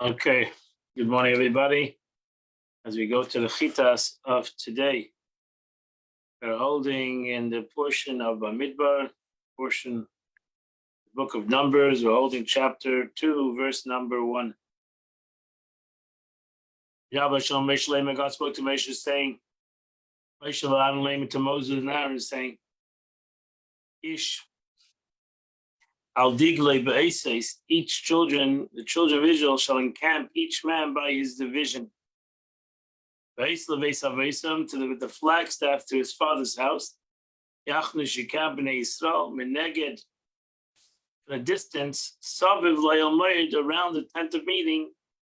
Okay, good morning, everybody. As we go to the chitas of today, we're holding in the portion of Bamidbar, portion, book of Numbers. We're holding chapter 2, verse number 1. Yahweh Shalom Meshalem, God spoke to Moshe saying, Meshalem to Moses and Aaron saying, Ish al digle be'eses, the children of Israel shall encamp each man by his division. To the flagstaff to his father's house. Yachnu shikam b'nei Yisrael meneged, in a distance, saviv le'omeid, around the tent of meeting.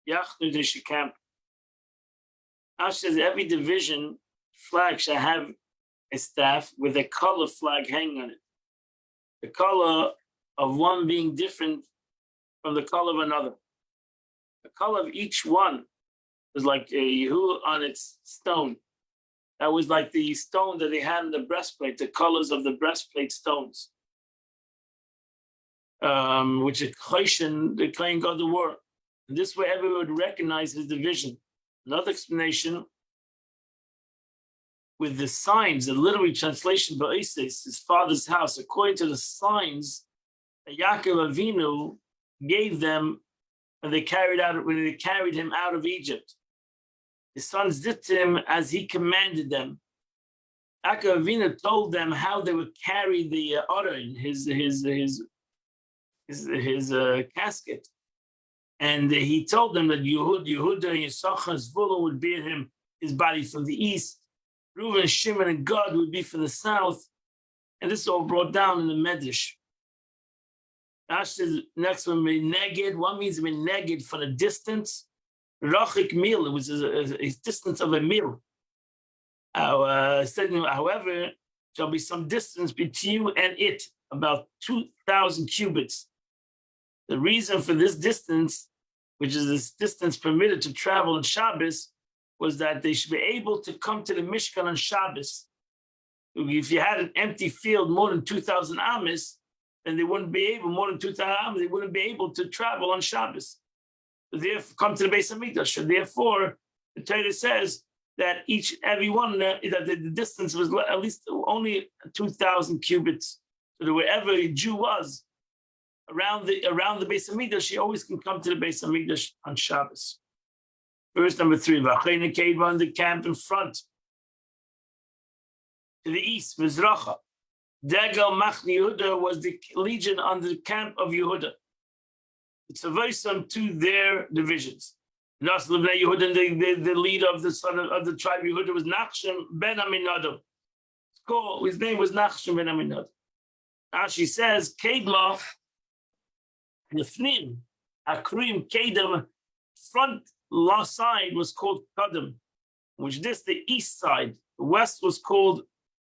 Yachnu de shikam. Ash says every division flag shall have a staff with a color flag hanging on it. The color of one being different from the color of another. The color of each one was like a yehu on its stone. That was like the stone that they had in the breastplate, the colors of the breastplate stones, which is Choshen, the Kohen Gadol wore. And this way everyone would recognize his division. Another explanation with the signs, the literary translation, Ba'eses, his father's house, according to the signs that Yaakov Avinu gave them when they carried him out of Egypt. His sons did to him as he commanded them. Yaakov Avinu told them how they would carry the Aron, his casket, and he told them that Yehuda and Yisachar, Zvulun would bear him his body from the east. Reuven, Shimon, and Gad would be from the south, and this is all brought down in the Medrash. Next one, Meneged. One means Meneged from a distance. Rachik mil, it was a distance of a mil. However, shall be some distance between you and it, about 2,000 cubits. The reason for this distance, which is this distance permitted to travel on Shabbos, was that they should be able to come to the Mishkan on Shabbos. If you had an empty field more than 2,000 amis, then they wouldn't be able, more than 2,000 amis, they wouldn't be able to travel on Shabbos. Therefore, come to the Beis Hamikdash. So therefore, the Torah says that everyone, that the distance was at least only 2,000 cubits. So that wherever a Jew was around the Beis Hamikdash, he always can come to the Beis Hamikdash on Shabbos. Verse number 3, V'achrein Keva on the camp in front, to the east, Mizracha. Degel Machni Yehuda was the legion under the camp of Yehuda. It's a voice to their divisions. Nasl ibn Yehuda, the leader of the son of the tribe of Yehuda was Nachshon ben Aminadab. His name was Nachshon ben Aminadab. Rashi says, Kedma, Lefnim, Akrim, Kedem, front side was called Kadam, which the east side. The west was called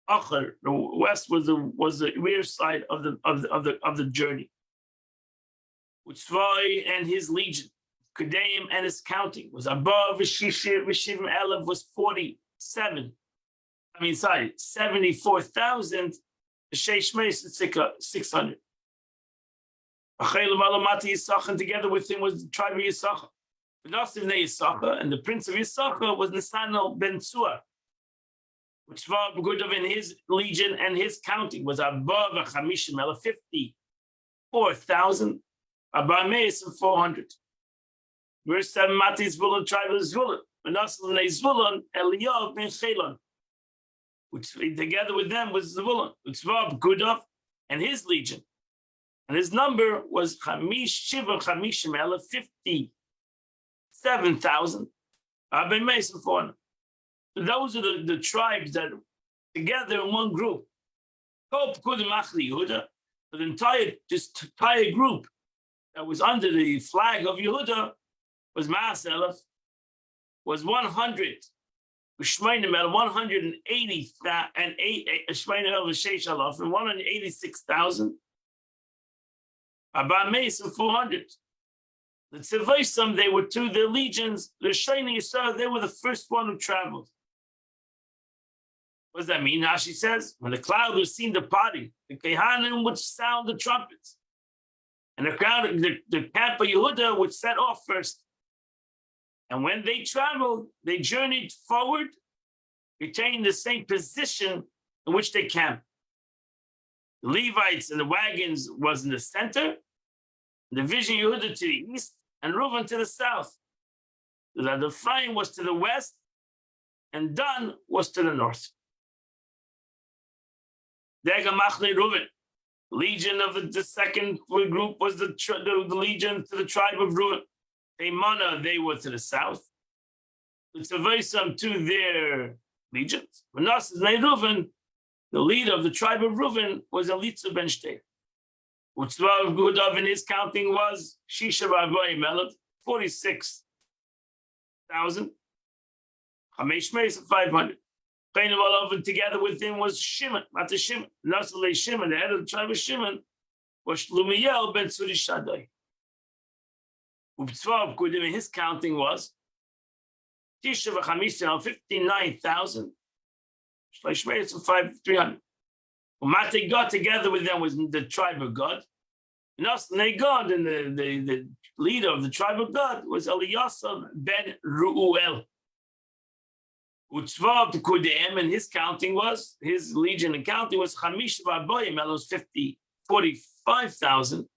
Acher. The west was the rear side of the journey. Utzvai and his legion, Kedaim and his counting was above Vishivim Elev was 74,000. The Sheish Meis 600. And together with him was the tribe of Yisachar. The Nasiv ne Yisachar, and the prince of Yisachar was Nesanel ben Tzua, which was good of in his legion and his counting was above a Chamishim Elev 54,000. Abba Meis and 400. Verse 7, Mati Zvulun, tribe of Zvulun. Manasseh and Zvulun, Eliyav ben Chelon, which together with them was Zvulun, Utzvav, Gudov, and his legion. And his number was Shiva Chamishim Ela, 57,000. Abba Meis and 400. So those are the tribes that together in one group. Kol Pkudim Achli Yehuda, the entire group that was under the flag of Yehuda was Ma'aselef, was 100. Shmeinim 180 and 186,000. Abba Meis and 400. The Tzevaisam, they were two, their legions, the Shani Yisrael, they were the first one who traveled. What does that mean? Rashi says, when the cloud was seen departing, the Kehanim would sound the trumpets. And the camp of Yehuda would set off first. And when they traveled, they journeyed forward, retaining the same position in which they camped. The Levites and the wagons was in the center, the division Yehuda to the east, and Reuben to the south. The Ephraim was to the west, and Dan was to the north. Dega Machne Reuben, legion of the second group was the legion to the tribe of Reuben. Mana, they were to the south. The Tzavosam to their legions. Manasseh Reuben, the leader of the tribe of Reuben, was Elitza ben Shteir. Utzvav Gudav in his counting was Shisha Vavoy Melech, 46,000. Chamesh Meis, 500. Pain all over together with him was Shimon, Mata Shimon. Nasale Shimon, the head of the tribe of Shimon, was Shlumiel ben Suri Shaddai. Utzvav Gudav in his counting was Tisha V'chamisha, 59,000. Shleish Meis, 300. Umate got together with them was the tribe of God. And also God, and the leader of the tribe of God was Eliyasav ben Ru'uel. Utzvav Kudeem, and his counting was, his legion and counting was Chamish Vaboyim, that was 45,000.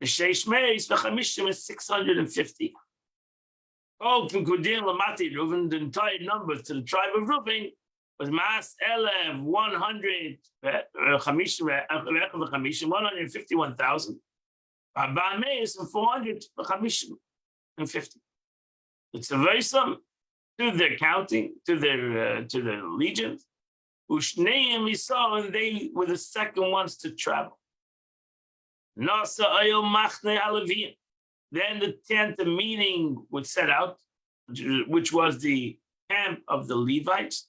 The Sheish Meis, the Chamishim is 650. Oh, Kudeem Lamati Reuven, the entire number to the tribe of Reuven was Mas Elev 151,000. Abba Meis and 450. It's a very sum to their counting, to their legions. Ushneim Esau, and they were the second ones to travel. Nasa Ayel Machne Alavim. Then the tent, the meeting was set out, which was the camp of the Levites.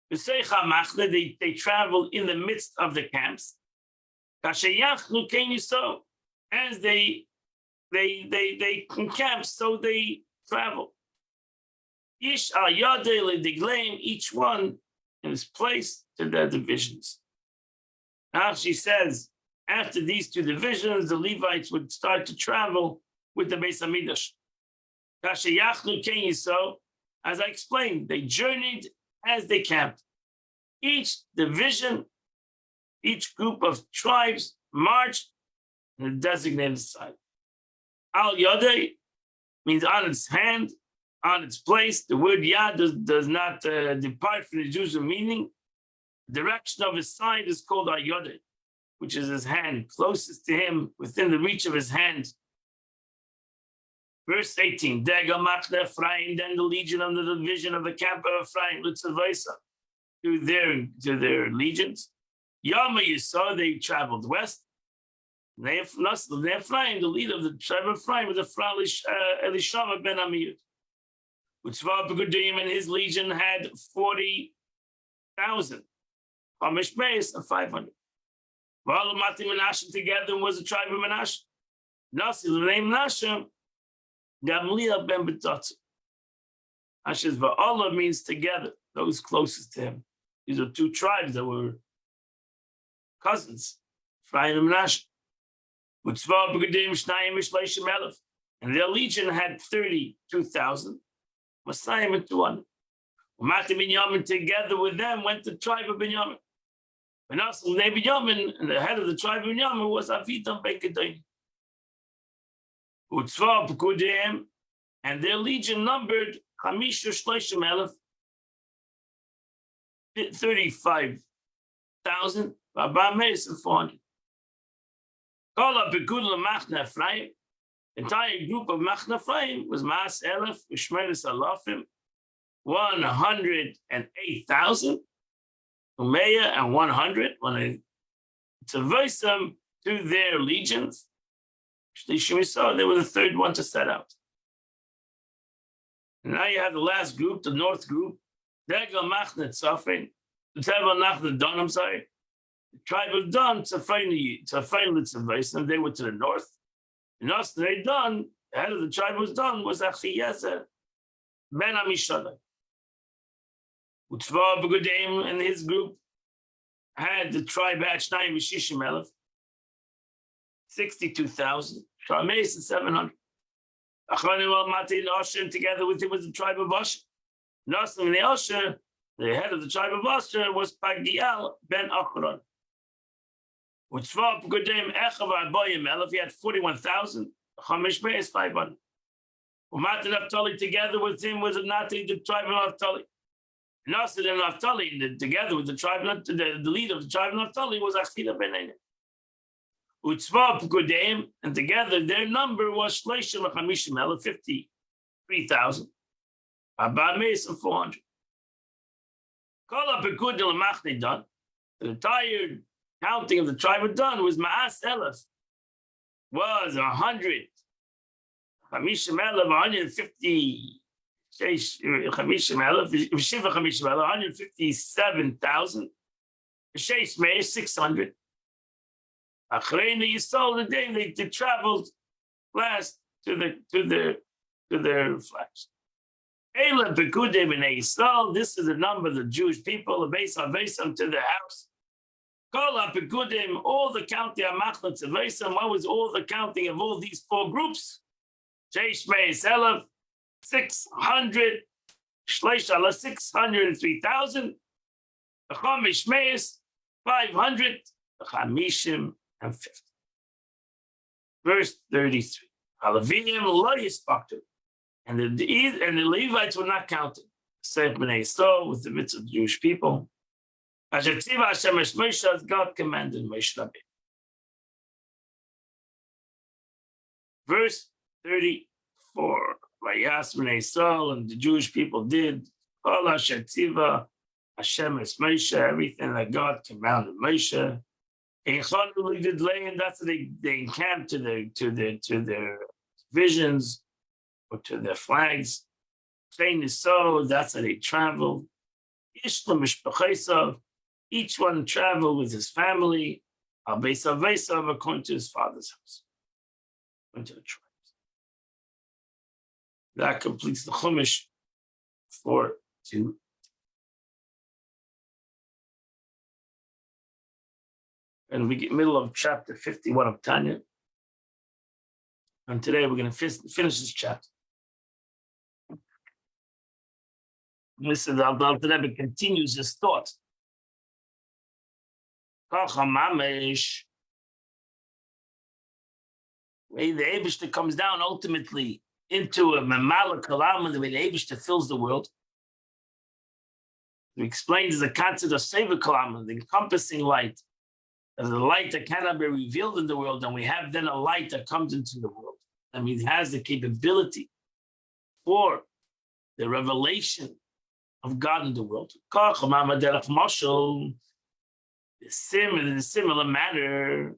They traveled in the midst of the camps. As they camp, so they travel. Each one in his place to their divisions. Now she says, after these two divisions, the Levites would start to travel with the Beis Hamikdash. As I explained, they journeyed as they camped. Each division, each group of tribes marched in a designated side. Al Yadei means on its hand, on its place. The word Yad does not depart from the Jewish meaning. The direction of his side is called Al Yadei, which is his hand, closest to him, within the reach of his hand. Verse 18, Dega Machne Ephraim, then the legion of the division of the camp of Ephraim, Litzavaisa, to their legions. Yama Yisrael, they traveled west. Ephraim, the leader of the tribe of Ephraim, was Elishama ben Amiyud. Utzvav Begudim and his legion had 40,000. Hamish Meis of 500. Valamati Menashe together was the tribe of Menashe. Nasi, the name Menashe, Gamliel ben Betatzu. Ashes Va'ala means together, those closest to him. These are two tribes that were cousins, Ephraim and Menashe. Utzvav Begudim Shnayim Mishleishim Elef. And their legion had 32,000. Masayim and 200. Umati Binyamin together with them went to the tribe of Binyamin. And also Binyamin, and the head of the tribe of Binyamin was Avitam ben Gedoni. Utzvav Begudim, and their legion numbered Chamisha Shleishim Elef, 35,000. Abba Meis and 400. Kala Begud LaMachne Ephraim. Entire group of Machne Ephraim was Mas Elef Ushmeres Alafim, 108,000. Umeya and 100. When they voice them to their legions, they were the third one to set out. And now you have the last group, the north group. Dega Machne Tzafin, the Dan, I'm sorry. The tribe of Dan, Tzafin Litzavaisa, and they were to the north. And us, they Dan, the head of the tribe was Dan, was Achiezer ben Amishadai. Utzvav Begudim and his group had the tribe at Shnayim V'Shishim Elef, 62,000. Sharmeis and 700. And together with him was the tribe of Asher. Nasim and Asher, the head of the tribe of Asher, was Pagiel ben Achron. Which for Gudim Echav Arboyim Elef, he had 41,000. Chamish Beis 500. Umat Naphtali together with him was Nati, the tribe of Naphtali. Nasim and Naphtali together with the tribe, the leader of the tribe of Naphtali was Achila ben Enem. Utzva Gudim, and together their number was Shleishim Chamishim Elef, 53,000. Abba Meis of 400. Call up a good Lamachne done. The entire counting of the tribe of Dan was Ma'as Elef, was 100. Chamishim Elef, 150. Chamishim Elef, Shiva Chamishim Elef, 157,000. Sheish Meis 600. Achreina Yisrael, the day they traveled last to their flags. This is the number of the Jewish people, the base of Vesam to the house. All the counting of Machlot of Vesam. What was all the counting of all these four groups? Sheish Meis Elef, 600, Shleish Allah 603,000, Chamish Meis 500, Chamishim and 50. Verse 33. Halavim lo yispaktu. And the Levites were not counted. Save B'nai Yisrael with the midst of the Jewish people. Asher tziva Hashem es Moshe, as God commanded Moshe Rabbeinu. Verse 34. Vayas B'nai Yisrael, and the Jewish people did all Asher tziva Hashem es Moshe, everything that God commanded Moshe. And that's what they encamped to their visions or to their flags. Plain is so, that's how they traveled. Each one traveled with his family, according to his father's house, according to the tribes. That completes the Chumash 4:2. And we get middle of chapter 51 of Tanya. And today we're going to finish this chapter. Listen, the Alter Rebbe continues his thought. The Eibishter comes down ultimately into a Mamala Kalam, the way the Eibishter fills the world. He explains the concept of Seva Kalam, the encompassing light. There's a light that cannot be revealed in the world, and we have then a light that comes into the world. I mean, it has the capability for the revelation of God in the world. In a similar manner,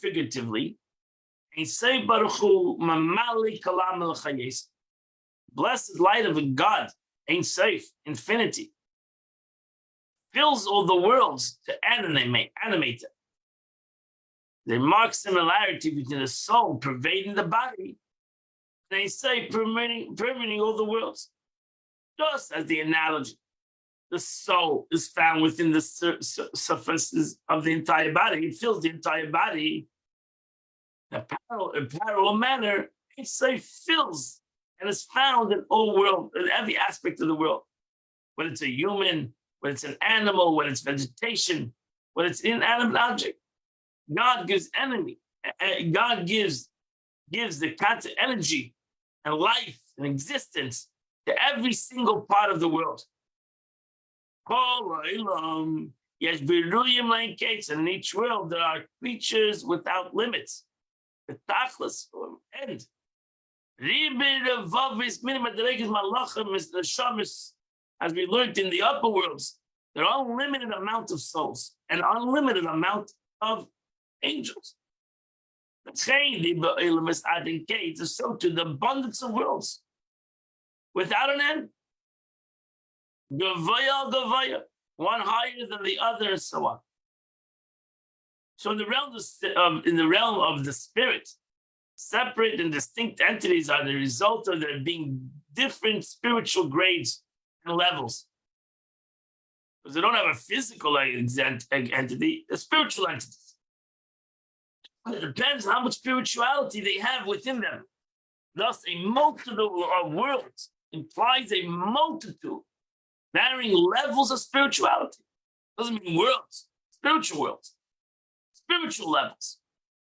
figuratively, blessed light of a God, Ein Sof, infinity, fills all the worlds to animate them. They mark similarity between the soul pervading the body, and they say permeating all the worlds. Just as the analogy, the soul is found within the surfaces of the entire body. It fills the entire body. In a parallel manner, it fills and is found in all world, in every aspect of the world. Whether it's a human, whether it's an animal, whether it's vegetation, whether it's an inanimate object. God gives God gives the constant energy and life and existence to every single part of the world. Yes, and in each world there are creatures without limits. The tachlis end. As we learned in the upper worlds, there are unlimited amount of souls and unlimited amount of angels. So to the abundance of worlds without an end. Gavaya, one higher than the other, and so on. So in the realm of the spirit, separate and distinct entities are the result of there being different spiritual grades and levels. Because they don't have a physical entity, a spiritual entity. It depends on how much spirituality they have within them. Thus, a multitude of worlds implies a multitude, varying levels of spirituality. Doesn't mean worlds, spiritual levels.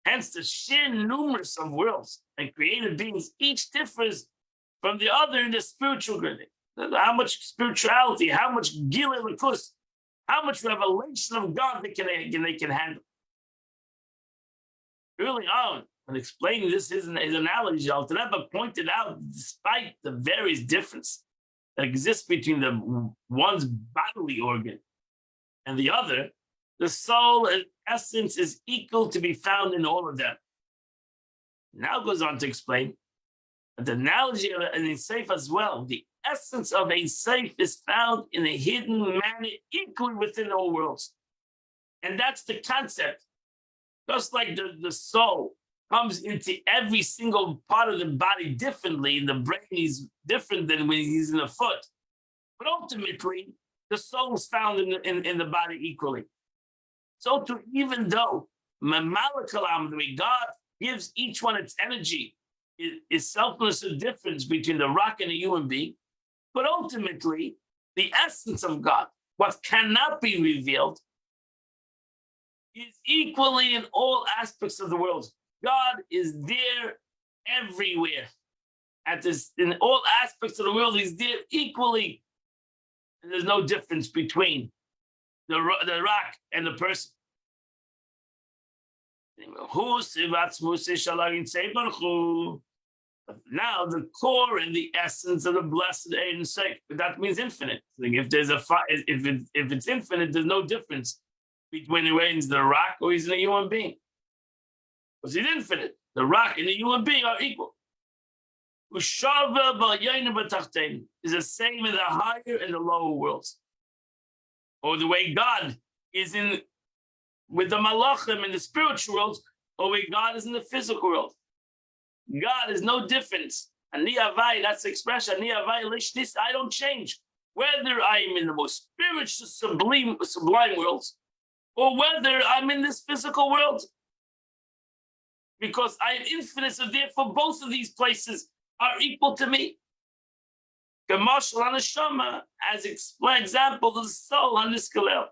Hence, the sheer numerous of worlds and created beings each differs from the other in the spiritual grading. How much spirituality, how much gilui l'kus, how much revelation of God they can handle. Early on, when explaining this, his analogy, Alter Rebbe pointed out, despite the various difference that exists between the one's bodily organ and the other, the soul and essence is equal to be found in all of them. Now goes on to explain that the analogy of an safe as well. The essence of a safe is found in a hidden manner equally within all worlds. And that's the concept. Just like the soul comes into every single part of the body differently, and the brain is different than when he's in the foot. But ultimately, the soul is found in the body equally. So too, even though the way God gives each one its energy, is selfless of difference between the rock and a human being, but ultimately, the essence of God, what cannot be revealed, is equally in all aspects of the world. God is there everywhere. In all aspects of the world, he's there equally. And there's no difference between the rock and the person. Now, the core and the essence of the blessed Ein Sof, that means infinite. Like if there's if it's infinite, there's no difference between whether he's the rock or he's a human being. Because he's infinite. The rock and the human being are equal. Is the same in the higher and the lower worlds. Or the way God is in with the malachim in the spiritual worlds, or the way God is in the physical world. God is no difference. Ani avai, that's the expression. Ani avai lishnis, I don't change. Whether I am in the most spiritual, sublime worlds, or whether I'm in this physical world. Because I am infinite, so therefore both of these places are equal to me. Kamashal Haneshama, as example, the soul Haniskalel.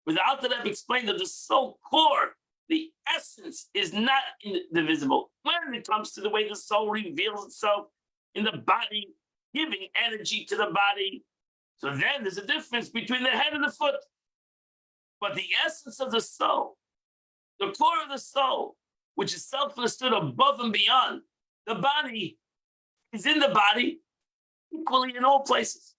Without that, I've explained that the soul core, the essence, is not indivisible. When it comes to the way the soul reveals itself in the body, giving energy to the body. So then there's a difference between the head and the foot. But the essence of the soul, the core of the soul, which is self-understood above and beyond, the body is in the body equally in all places.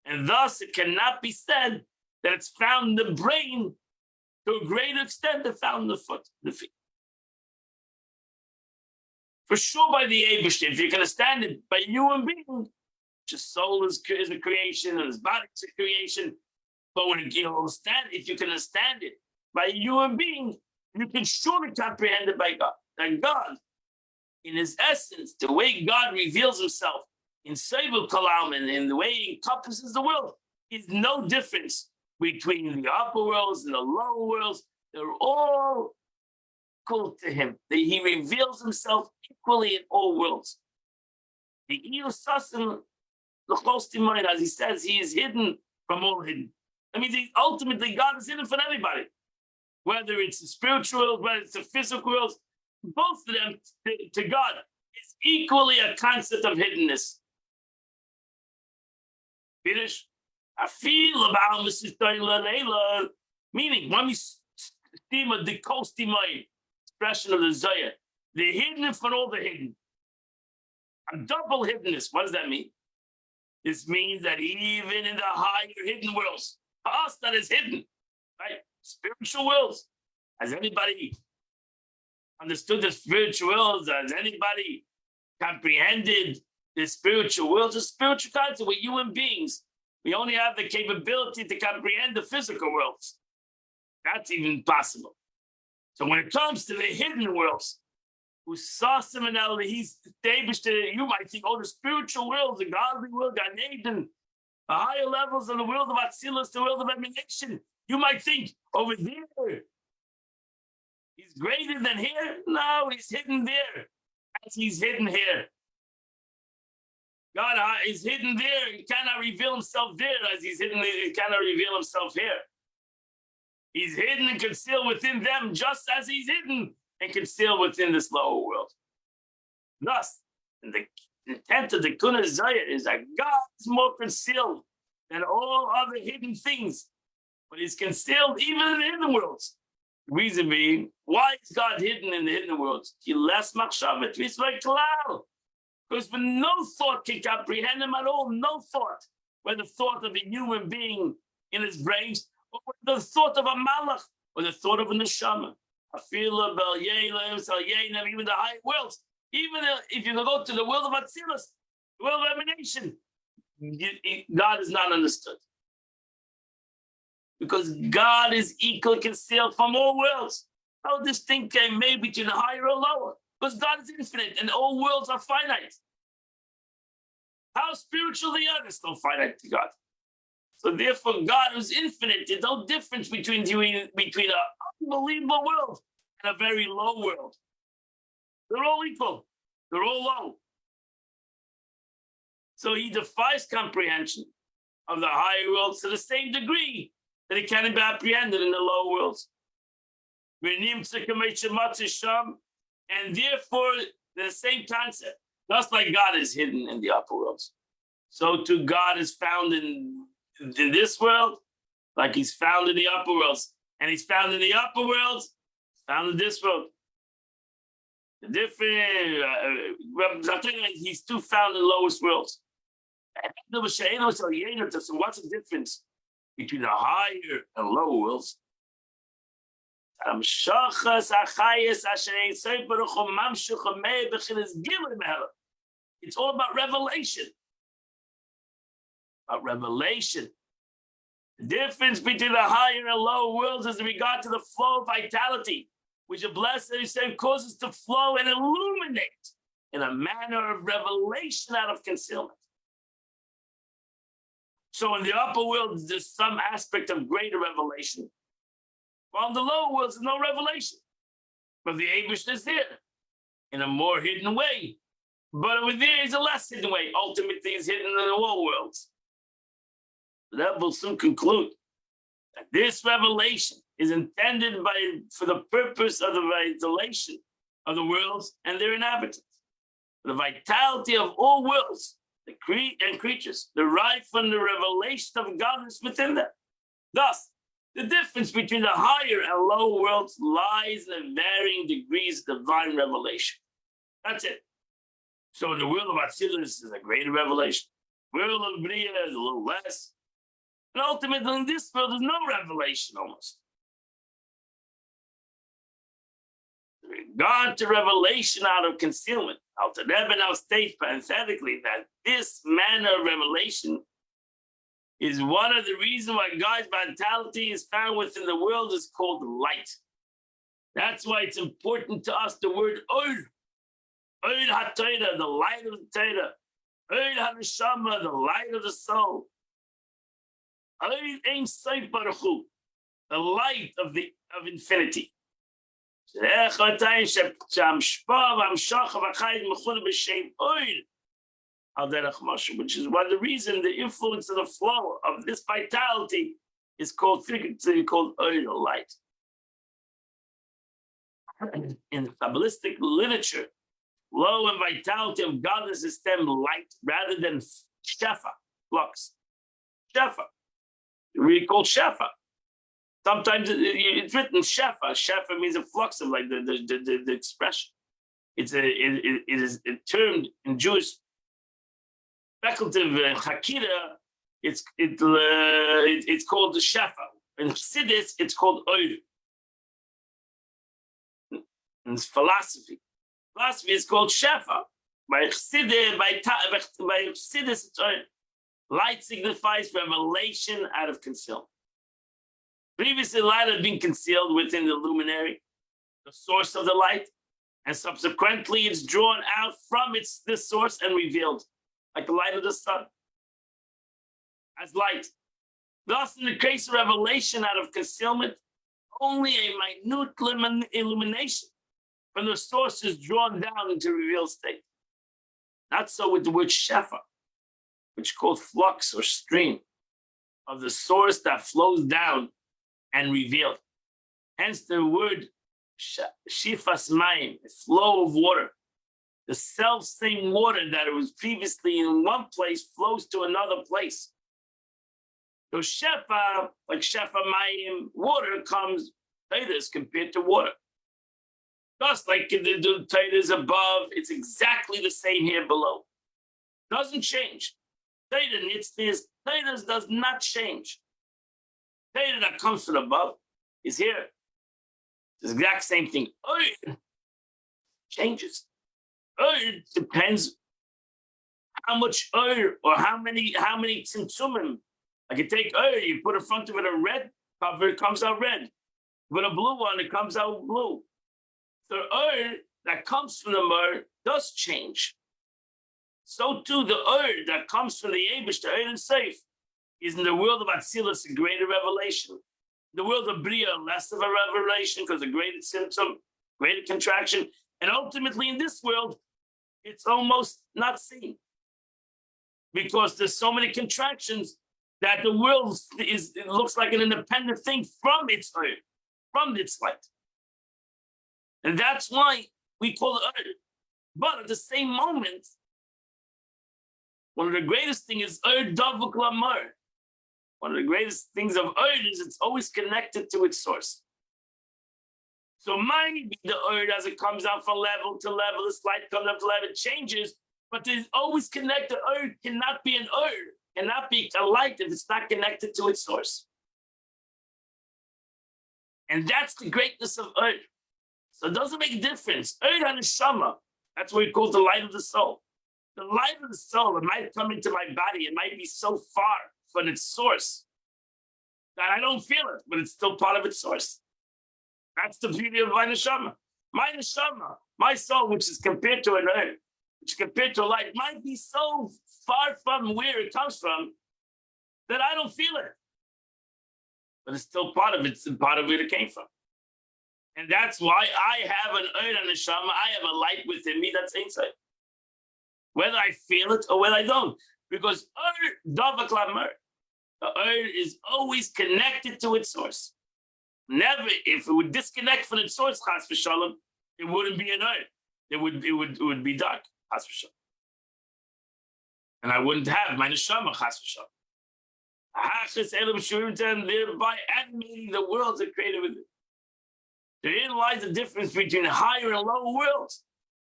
And thus it cannot be said that it's found in the brain to a greater extent than found in the foot, the feet. For sure by the Eibishter, if you can understand it by a human being, his soul is a creation and his body is a creation. But when you understand, if you can understand it by a human being, you can surely comprehend it by God. And God, in his essence, the way God reveals himself in Seibel Kalam and in the way he encompasses the world, is no difference between the upper worlds and the lower worlds. They're all equal to him. He reveals himself equally in all worlds. The Iyusasim, as he says, he is hidden from all hidden. That means ultimately God is hidden from everybody. Whether it's the spiritual world, whether it's the physical world, both of them to God is equally a concept of hiddenness. Finish. I feel about meaning when we steam a dekostimai expression of the Zohar, the hidden from all the hidden. A double hiddenness. What does that mean? This means that even in the higher hidden worlds, us that is hidden, right? Spiritual worlds. Has anybody understood the spiritual worlds? Has anybody comprehended the spiritual worlds? The spiritual concept, we're human beings. We only have the capability to comprehend the physical worlds. That's even possible. So when it comes to the hidden worlds, who saw similarly, he's you might think, oh, the spiritual worlds, the godly world, Gan Eden, the higher levels of the world of Atzilus, the world of emanation. You might think over there, he's greater than here. No, he's hidden there. as he's hidden here. God is hidden there. He cannot reveal himself there as he's hidden. He cannot reveal himself here. He's hidden and concealed within them just as he's hidden and concealed within this lower world. Thus, the intent of the Kuna Zaya is that God is more concealed than all other hidden things, but he's concealed even in the hidden worlds. The reason being, why is God hidden in the hidden worlds? Because when no thought can comprehend him at all, no thought, whether the thought of a human being in his brains, or the thought of a malach, or the thought of a neshama, even the high worlds, even if you go to the world of Atzilus, the world of emanation, God is not understood. Because God is equally concealed from all worlds. How this thing can made between higher or lower? Because God is infinite and all worlds are finite. How spiritual they are, they're still finite to God. So therefore, God is infinite. There's no difference between an unbelievable world and a very low world. They're all equal. They're all low. So he defies comprehension of the higher worlds to the same degree that it cannot be apprehended in the lower worlds. And therefore, the same concept, just like God is hidden in the upper worlds, so too God is found in this world, like he's found in the upper worlds. And he's found in the upper worlds, found in this world. The different, he's too found in the lowest worlds. So what's the difference between the higher and lower worlds? It's all about revelation. The difference between the higher and lower worlds is in regard to the flow of vitality, which a blessed Hashem causes to flow and illuminate in a manner of revelation out of concealment. So in the upper worlds, there's some aspect of greater revelation, while in the lower worlds, there's no revelation. But the Eibush is there in a more hidden way. But over there is a less hidden way. Ultimately, it's hidden in the lower worlds. That will soon conclude that this revelation is intended for the purpose of the isolation of the worlds and their inhabitants. The vitality of all worlds and creatures derive from the revelation of godliness within them. Thus, the difference between the higher and lower worlds lies in the varying degrees of divine revelation. That's it. So in the world of Atzilus is a greater revelation. The world of Bria is a little less. And ultimately in this world, there's no revelation almost. In regard to revelation out of concealment, Alter Rebbe now states parenthetically that this manner of revelation is one of the reasons why God's vitality is found within the world is called light. That's why it's important to us the word Or. Or HaTorah, the light of the Torah. Or HaNeshama, the light of the soul. Or Ein Sof Baruch Hu, the light of infinity. Which is why the reason, the influence of the flow of this vitality is called figuratively called Or, light. In Kabbalistic literature, flow and vitality of godliness is termed light rather than shefa, flux. Shefa. We call shefa. Sometimes it's written shefa. Shefa means a flux of like the expression. It is termed in Jewish speculative Hakira. It's called the shefa. In Chassidus, it's called Or. In philosophy is called shefa. By Chassidus, it's Or. Light signifies revelation out of concealment. Previously, light had been concealed within the luminary, the source of the light, and subsequently it's drawn out from the source and revealed, like the light of the sun, as light. Thus, in the case of revelation out of concealment, only a minute illumination from the source is drawn down into revealed state. Not so with the word shefa, which is called flux or stream of the source that flows down and revealed. Hence the word shifas mayim, flow of water. The self-same water that it was previously in one place flows to another place. So shefa, like shefa mayim, water comes, Torah compared to water. Just like the Torah is above, it's exactly the same here below. Doesn't change. Torah does not change. Torah that comes from above is here. It's the exact same thing. Oil changes. Oil depends how much oil or how many tzimtzumim. I can take oil, you put in front of it a red cover, it comes out red. Put a blue one, it comes out blue. The oil that comes from the myrrh does change. So too, the oil that comes from the Eibush, the oil and safe, is in the world of Atzilus a greater revelation. The world of Bria, less of a revelation because a greater symptom, greater contraction. And ultimately in this world, it's almost not seen. Because there's so many contractions that the world it looks like an independent thing from its oil, from its light. And that's why we call it oil. But at the same moment, one of the greatest things is oil davuk lamar. One of the greatest things of oil is it's always connected to its source. So maybe the oil, as it comes out from level to level, this light comes up to level, it changes, but there's always connected. Oil cannot be an oil, cannot be a light if it's not connected to its source. And that's the greatness of oil. So it doesn't make a difference. Oil and neshama, that's what we call the light of the soul. The light of the soul, it might come into my body, it might be so far from its source that I don't feel it, but it's still part of its source. That's the beauty of my neshama. My neshama, my soul, which is compared to an earth, which is compared to a light, might be so far from where it comes from that I don't feel it. But it's still part of it, it's part of where it came from. And that's why I have an earth and neshama, I have a light within me that's inside. Whether I feel it or whether I don't. Because earth, davak lamar, the earth is always connected to its source. Never, if it would disconnect from its source, chas v'shalom, it wouldn't be an earth. It would be dark, chas v'shalom. And I wouldn't have my neshama, chas v'shalom. And thereby animating the worlds that created with it. Therein lies the difference between higher and lower worlds.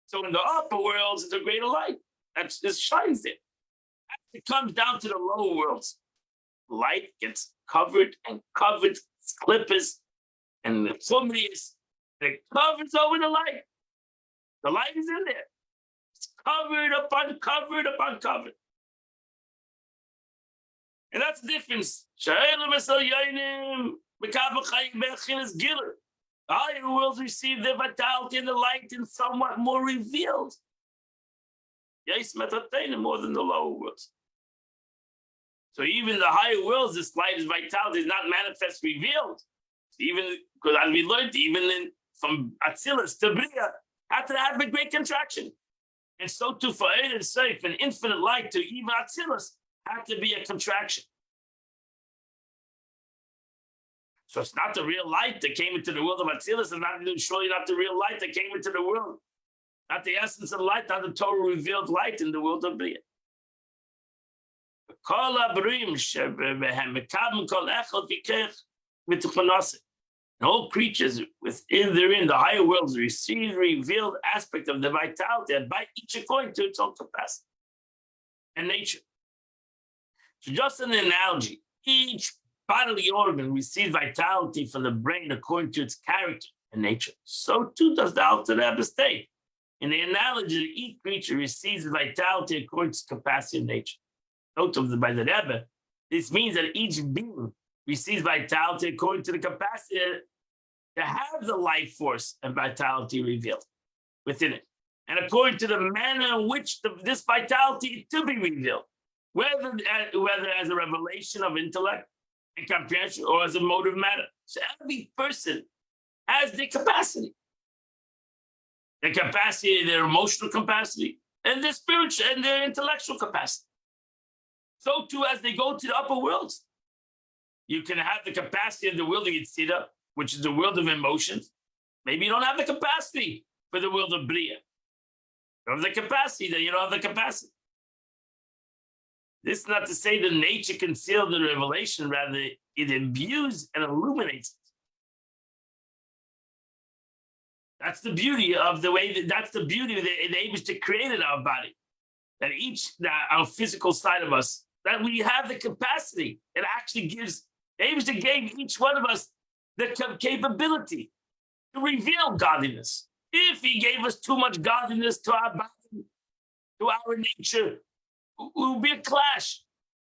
So in the upper worlds, it's a greater light. That just shines there. As it comes down to the lower worlds, light gets covered and covered, clippers, and the chumrius, it covers over the light. The light is in there. It's covered upon covered upon covered. And that's the difference. The higher worlds receive their vitality and the light in somewhat more revealed. More than the lower worlds. So even the higher worlds, this light is vitality is not manifest revealed. Even because as we learned, even from Atzilus to Bria, had to have a great contraction. And so too for Ein and Seif, an infinite light to even Atzilus had to be a contraction. So it's not the real light that came into the world of Atzilus, and surely not the real light that came into the world. Not the essence of light, not the Torah revealed light in the world of Bria. And all creatures within therein, the higher worlds, receive revealed aspect of the vitality by each according to its own capacity and nature. So just an analogy, each bodily organ receives vitality from the brain according to its character and nature. So too does the Alter Rebbe state. In the analogy, each creature receives vitality according to its capacity and nature. Note by the Rebbe, this means that each being receives vitality according to the capacity to have the life force and vitality revealed within it, and according to the manner in which this vitality to be revealed, whether as a revelation of intellect and comprehension or as a mode of matter. So every person has the capacity. their capacity, their emotional capacity, and their spiritual and their intellectual capacity. So too, as they go to the upper worlds, you can have the capacity of the world of Yitzira, which is the world of emotions. Maybe you don't have the capacity for the world of Bria. You don't have the capacity, then you don't have the capacity. This is not to say that nature conceals the revelation, rather, it imbues and illuminates it. That's the beauty of the way that's the beauty of the Eibishter created our body. That our physical side of us, that we have the capacity. It actually gives, the Eibishter gave each one of us the capability to reveal godliness. If he gave us too much godliness to our body, to our nature, it would be a clash.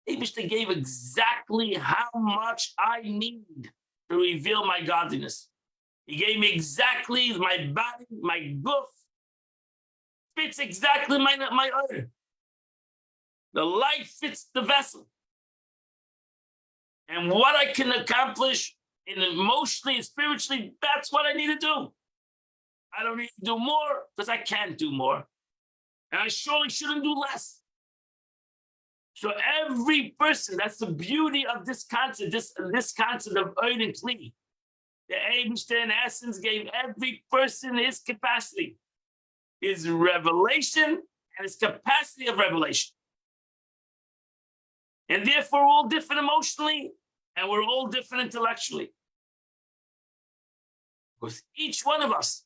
Eibishter gave exactly how much I need to reveal my godliness. He gave me exactly my body, my goof, fits exactly my odor. The light fits the vessel. And what I can accomplish emotionally and spiritually, that's what I need to do. I don't need to do more because I can't do more. And I surely shouldn't do less. So every person, that's the beauty of this concept, this concept of Oid and Kli. The Eibishter in essence gave every person his capacity, his revelation and his capacity of revelation. And therefore, we're all different emotionally and we're all different intellectually. Because each one of us,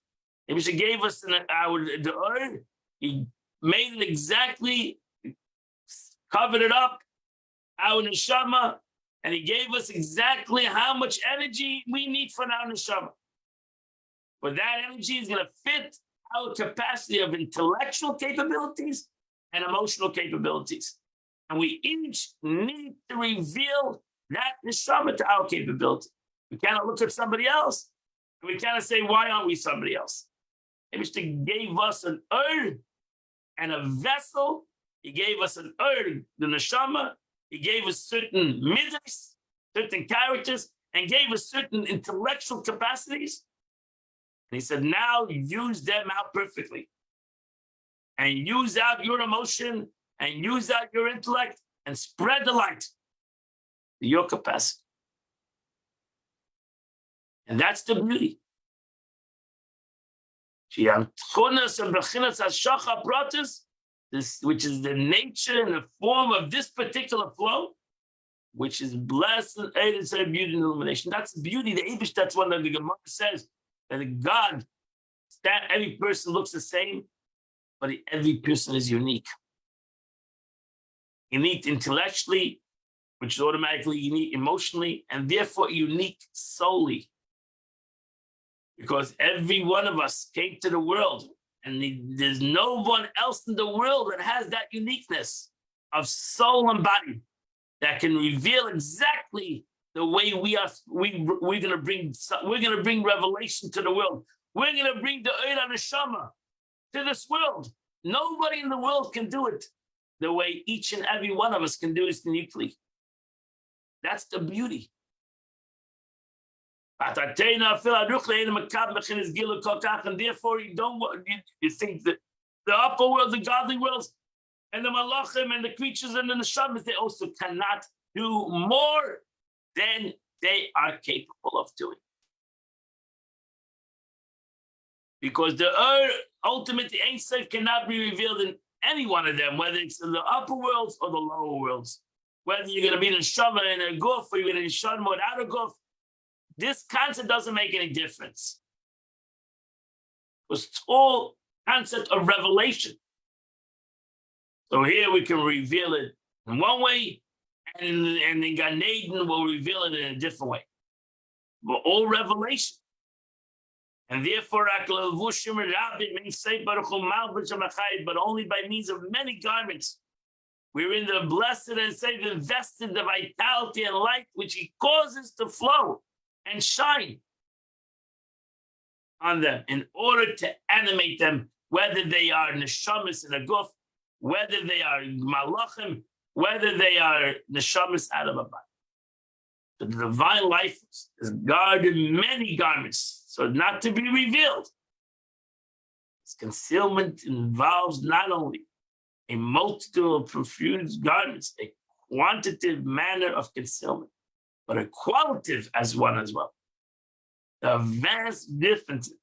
Eibishter gave us the Oid, he made it exactly, covered it up, our neshama, and he gave us exactly how much energy we need for our neshama. But that energy is going to fit our capacity of intellectual capabilities and emotional capabilities. And we each need to reveal that neshama to our capability. We cannot look at somebody else, and we cannot say, why aren't we somebody else? Eibishter gave us an earth and a vessel. He gave us an earth, the neshama. He gave us certain midas, certain characters, and gave us certain intellectual capacities. And he said, now use them out perfectly. And use out your emotion and use out your intellect and spread the light to your capacity. And that's the beauty. This, which is the nature and the form of this particular flow, which is blessed and beauty and illumination. That's beauty. The Eibush, that's one that the Gemara says that God, that every person looks the same, but every person is unique. Unique intellectually, which is automatically unique emotionally, and therefore unique solely. Because every one of us came to the world, and there's no one else in the world that has that uniqueness of soul and body that can reveal exactly the way we are. We're gonna bring revelation to the world. We're gonna bring the Oid HaNeshama to this world. Nobody in the world can do it the way each and every one of us can do it uniquely. That's the beauty. And therefore, you think that the upper world, the godly worlds, and the malachim and the creatures and the neshamas, they also cannot do more than they are capable of doing. Because the ultimate Ein Sof cannot be revealed in any one of them, whether it's in the upper worlds or the lower worlds. Whether you're going to be in a shama and a guf, or you're going to be shama without a guf, this concept doesn't make any difference. It's all concept of revelation. So here we can reveal it in one way, and in Gan Eden we'll reveal it in a different way. But all revelation. And therefore, but only by means of many garments. We're in the blessed and saved, invested the vitality and light which he causes to flow and shine on them in order to animate them, whether they are neshamas in a guf, whether they are malachim, whether they are neshamas out of a body. The divine life is guarded in many garments, so not to be revealed. It's concealment involves not only a multitude of profuse garments, a quantitative manner of concealment, but a qualitative as one as well. There are vast differences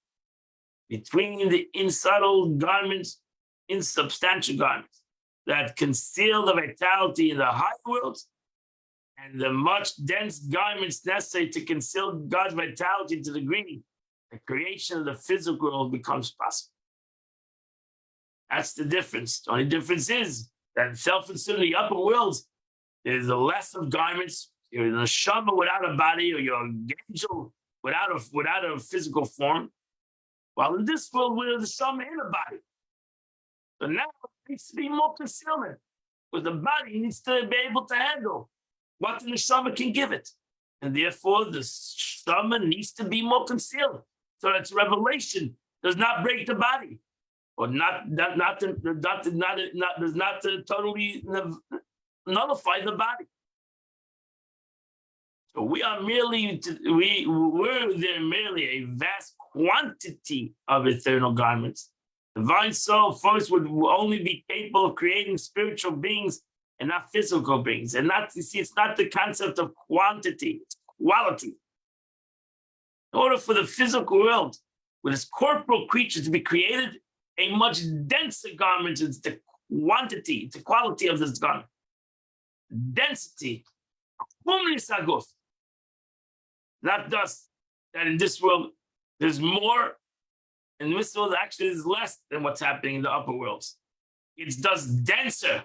between the insubtle garments, insubstantial garments that conceal the vitality in the high worlds and the much dense garments necessary to conceal God's vitality to the degree the creation of the physical world becomes possible. That's the difference. The only difference is that self-considered the upper worlds, there's a less of garments. You're in a neshama without a body, or you're an angel without a physical form. While in this world, we're the neshama in a body. So now it needs to be more concealment, because the body needs to be able to handle what the neshama can give it. And therefore, the neshama needs to be more concealed, so that revelation does not break the body, or not to totally nullify the body. So we're there merely a vast quantity of eternal garments. The divine soul first would only be capable of creating spiritual beings and not physical beings. And not, you see, it's not the concept of quantity, it's quality. In order for the physical world, with its corporal creatures to be created, a much denser garment is the quantity, the quality of this garment. Density. Not just that in this world there's more, in this world actually is less than what's happening in the upper worlds. It's just denser.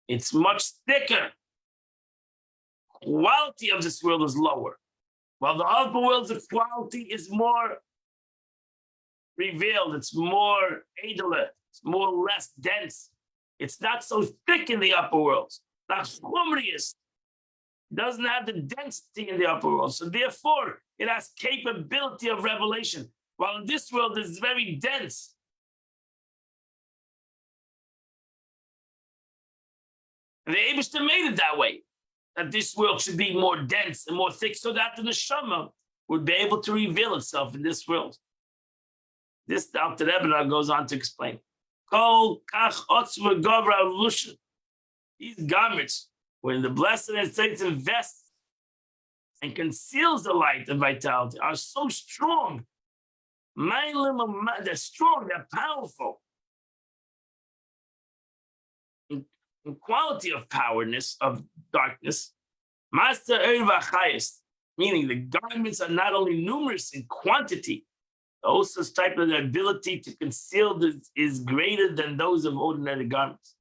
It's much thicker. Quality of this world is lower. While the upper world's quality is more revealed, it's more edler, it's more or less dense. It's not so thick in the upper worlds. Not chumrius. Doesn't have the density in the upper world. So therefore, it has capability of revelation. While in this world, it's very dense. And the Eibishter made it that way, that this world should be more dense and more thick, so that the neshama would be able to reveal itself in this world. This the Alter Rebbe goes on to explain. These garments, when the Blessed States invests and conceals the light and vitality, are so strong. They're strong, they're powerful. In quality of powerness, of darkness, Master Ervachayis, meaning the garments are not only numerous in quantity, also type of the ability to conceal is greater than those of ordinary garments.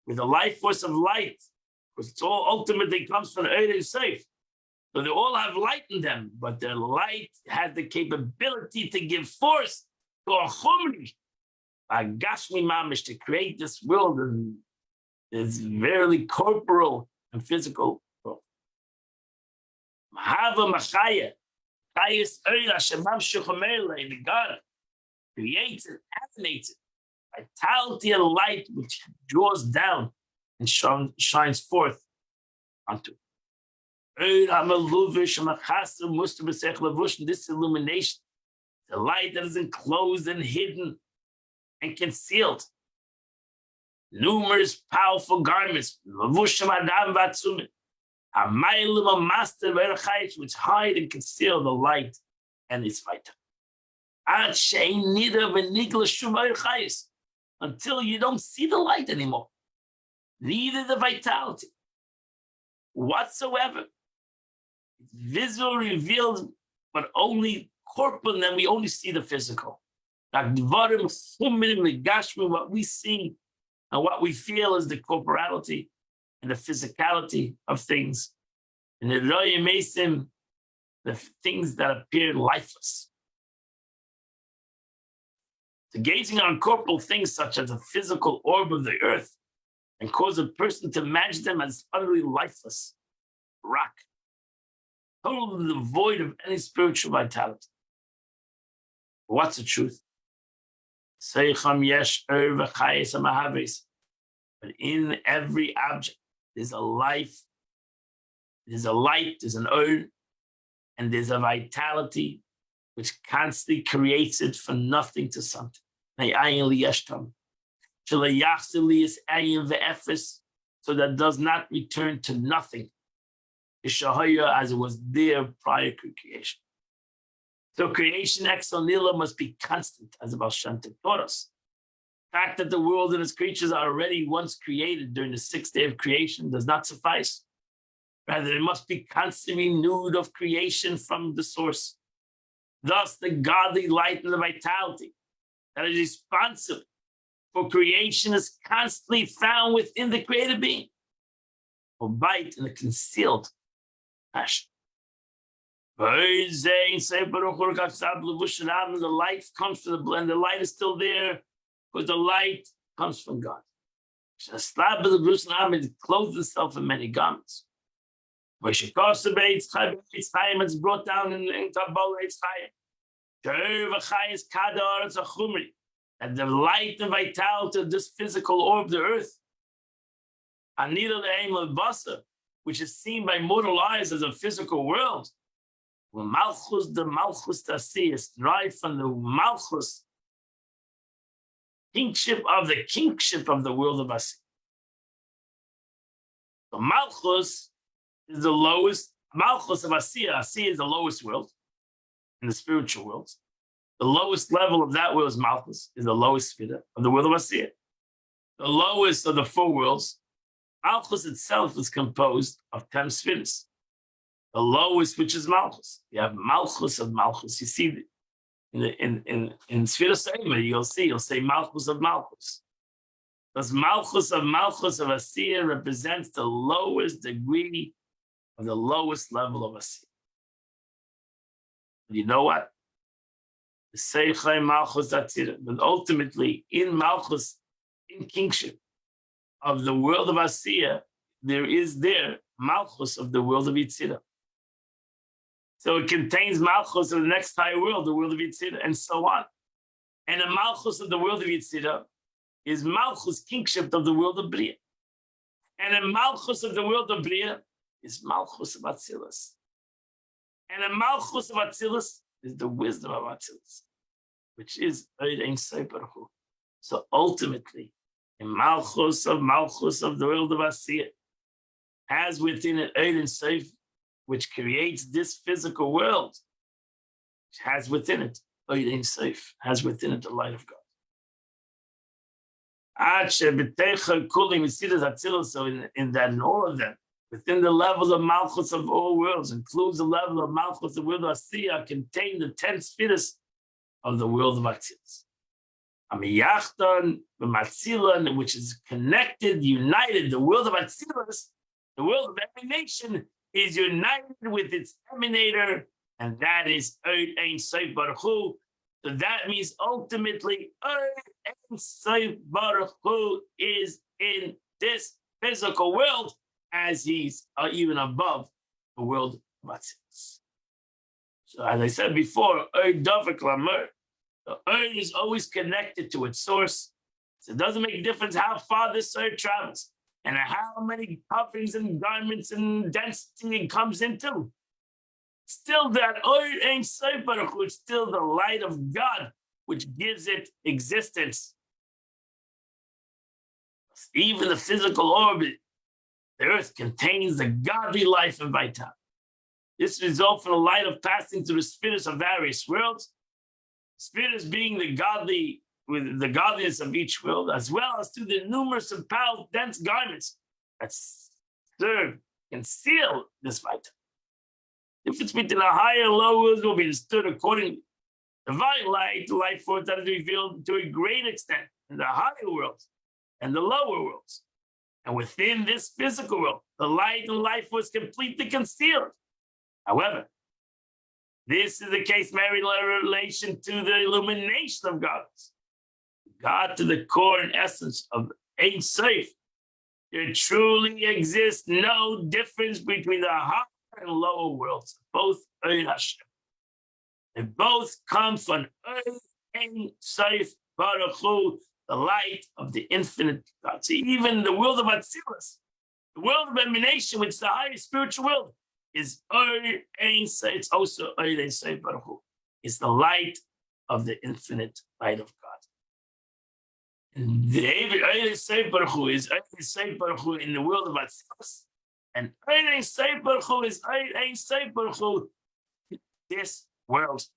With the life force of light, because it's all ultimately comes from the Eirei Seif. So they all have light in them, but their light has the capability to give force to a chumri, a gashmi mamish, to create this world and is verily corporal and physical. Mahava machaya, chayis eira shemam shuchamerla in the God creates and animates it. Vitality and light which draws down and shines forth onto it. This illumination, the light that is enclosed and hidden and concealed. Numerous powerful garments, which hide and conceal the light and its vitality. Until you don't see the light anymore, neither the vitality whatsoever. It's visual revealed, but only corporal, and then we only see the physical. What we see and what we feel is the corporality and the physicality of things. And the Roya Mesim, the things that appear lifeless. So gazing on corporal things such as the physical orb of the earth and cause a person to imagine them as utterly lifeless, rock, totally devoid of any spiritual vitality. What's the truth? But in every object, there's a life, there's a light, there's an urn, and there's a vitality which constantly creates it from nothing to something. So that does not return to nothing, as it was there prior to creation. So creation ex nihilo must be constant, as the Baal Shem Tov taught us. The fact that the world and its creatures are already once created during the sixth day of creation does not suffice. Rather, it must be constantly renewed of creation from the source. Thus, the godly light and the vitality that is responsible for creation is constantly found within the created being, albeit in a concealed fashion. The light comes from the blend. The light is still there because the light comes from God. It clothes itself in many garments. It's brought down in Kabbalah. And the light and vitality of this physical orb, the earth, which is seen by mortal eyes as a physical world. Malchus, the Malchus Tasi is derived from the Malchus, kingship of the world of Asi. The Malchus is the lowest, Malchus of Asiya. Asiya is the lowest world in the spiritual world. The lowest level of that world is Malchus, is the lowest sphere of the world of Asiya. The lowest of the four worlds, Malchus itself is composed of 10 spheres. The lowest, which is Malchus. You have Malchus of Malchus. You see in Sfira Seima, you'll say Malchus of Malchus. Because Malchus of Asiya represents the lowest degree of the lowest level of Asiya. You know what? The Seichai Malchus Atzira. But ultimately, in Malchus, in kingship of the world of Asiya, there is Malchus of the world of Yitzira. So it contains Malchus of the next higher world, the world of Yitzira, and so on. And the Malchus of the world of Yitzira is Malchus, kingship of the world of Bria. And the Malchus of the world of Bria is Malchus of Atzilus. And the Malchus of Atzilus is the wisdom of Atzilus, which is Eid Ein Sof Baruch Hu. So ultimately, the Malchus of the world of Asiya has within it Eid Ein Sof, which creates this physical world, which has within it Eid Ein Sof, has within it the light of God. So in all of them, within the levels of Malchus of all worlds, includes the level of Malchus, the world of Asiya, contain the 10 spheres of the world of Atzilus. Amiyachtan, which is connected, united, the world of Atzilus, the world of emanation, is united with its emanator, and that is Eid Ein Sof Baruch Hu. So that means ultimately Eid Ein Sof Baruch Hu is in this physical world, as he's even above the world of Atzilus. So as I said before, Eid Dovek Lamer, the Eid is always connected to its source. So it doesn't make a difference how far this Eid travels and how many coverings and garments and density it comes into. Still that Eid Ein Sof Baruch Hu is still the light of God, which gives it existence. Even the physical orbit, the earth contains the godly life and vitality. This results from the light of passing through the spheres of various worlds, spheres being the godly, with the godliness of each world, as well as through the numerous and powerful dense garments that serve and seal this vitality. The difference between the higher and lower worlds will be understood accordingly. Divine light, the life force that is revealed to a great extent in the higher worlds and the lower worlds. And within this physical world, the light and life was completely concealed. However, this is the case in relation to the illumination of God. God to the core and essence of Ein Sof. There truly exists no difference between the higher and lower worlds. Both Eid Hashem. They both come from Ein Sof Baruch Hu, the light of the infinite God. See, even the world of Atzilus, the world of emanation, which is the highest spiritual world, is it's also Baruch Hu. It's the light of the infinite light of God. And the Baruch Hu is Baruch Hu in the world of Atzilus, and Baruch Hu is Baruch Hu this world.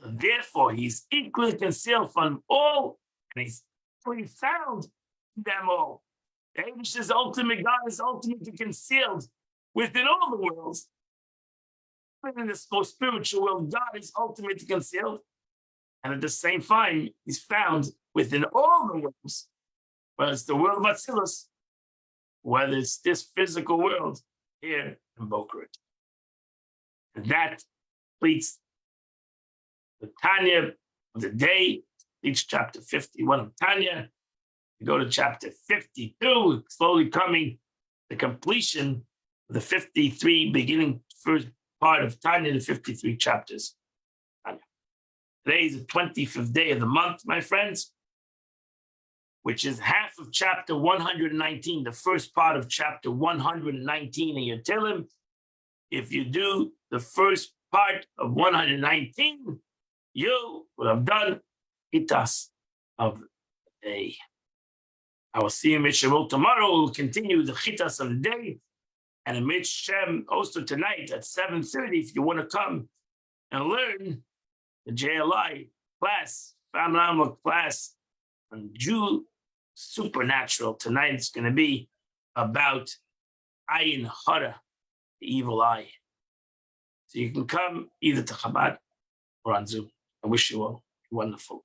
So therefore, he's equally concealed from all, and he's fully found in them all. The Abish's ultimate God is ultimately concealed within all the worlds. Even in this most spiritual world, God is ultimately concealed. And at the same time, he's found within all the worlds, whether it's the world of Atzilus, whether it's this physical world here in Boca Raton. And that completes the Tanya of the day, each chapter 51 of Tanya. We go to chapter 52, slowly coming the completion of the 53, beginning first part of Tanya, the 53 chapters. Tanya. Today is the 25th day of the month, my friends, which is half of chapter 119, the first part of chapter 119 in your Tehillim. If you do the first part of 119, you will have done Chitas of the day. I will see you, Mishavot, tomorrow. We'll continue the Chitas of the day. And in Shem, also tonight at 7:30, if you want to come and learn the JLI class, phenomenal class on Jew supernatural. Tonight it's going to be about Ayin Hara, the evil eye. So you can come either to Chabad or on Zoom. I wish you all a wonderful